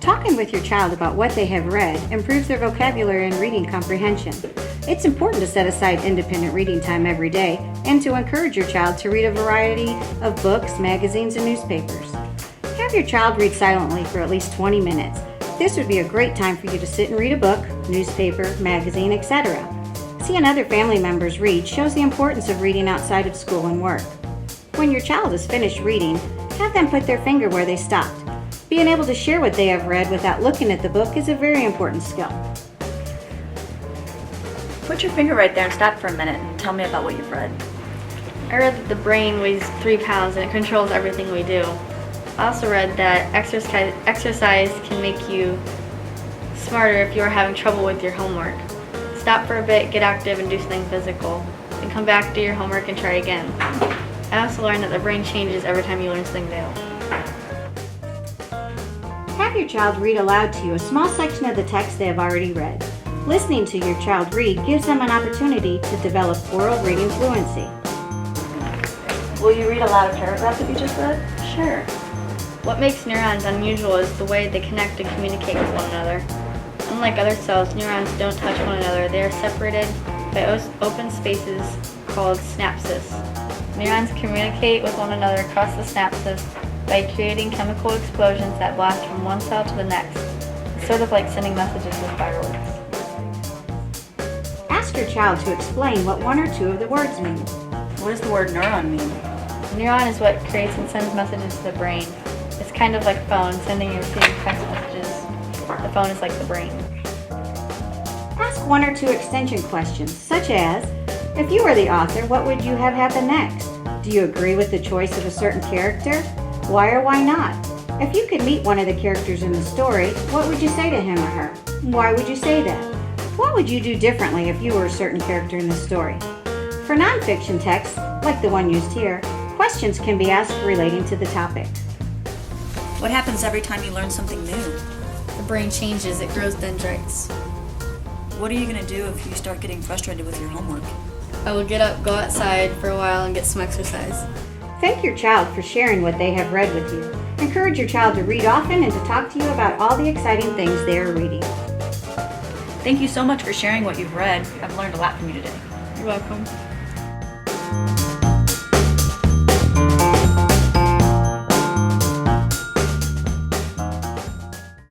Talking with your child about what they have read improves their vocabulary and reading comprehension. It's important to set aside independent reading time every day and to encourage your child to read a variety of books, magazines, and newspapers. Have your child read silently for at least 20 minutes. This would be a great time for you to sit and read a book, newspaper, magazine, etc. Seeing other family members read shows the importance of reading outside of school and work. When your child is finished reading, have them put their finger where they stopped. Being able to share what they have read without looking at the book is a very important skill. Put your finger right there and stop for a minute and tell me about what you've read. I read that the brain weighs 3 pounds and it controls everything we do. I also read that exercise can make you smarter if you are having trouble with your homework. Stop for a bit, get active, and do something physical. Then come back, do your homework, and try again. I also learned that the brain changes every time you learn something new. Have your child read aloud to you a small section of the text they have already read. Listening to your child read gives them an opportunity to develop oral reading fluency. Will you read aloud a paragraph that you just read? Sure. What makes neurons unusual is the way they connect and communicate with one another. Unlike other cells, neurons don't touch one another. They are separated by open spaces called synapses. Neurons communicate with one another across the synapses by creating chemical explosions that blast from one cell to the next. It's sort of like sending messages with fireworks. Ask your child to explain what one or two of the words mean. What does the word neuron mean? A neuron is what creates and sends messages to the brain. It's kind of like a phone, sending and receiving text messages. The phone is like the brain. Ask one or two extension questions, such as, if you were the author, what would you have happen next? Do you agree with the choice of a certain character? Why or why not? If you could meet one of the characters in the story, what would you say to him or her? Why would you say that? What would you do differently if you were a certain character in the story? For nonfiction texts, like the one used here, questions can be asked relating to the topic. What happens every time you learn something new? The brain changes, it grows dendrites. What are you going to do if you start getting frustrated with your homework? I will get up, go outside for a while, and get some exercise. Thank your child for sharing what they have read with you. Encourage your child to read often and to talk to you about all the exciting things they are reading. Thank you so much for sharing what you've read. I've learned a lot from you today. You're welcome.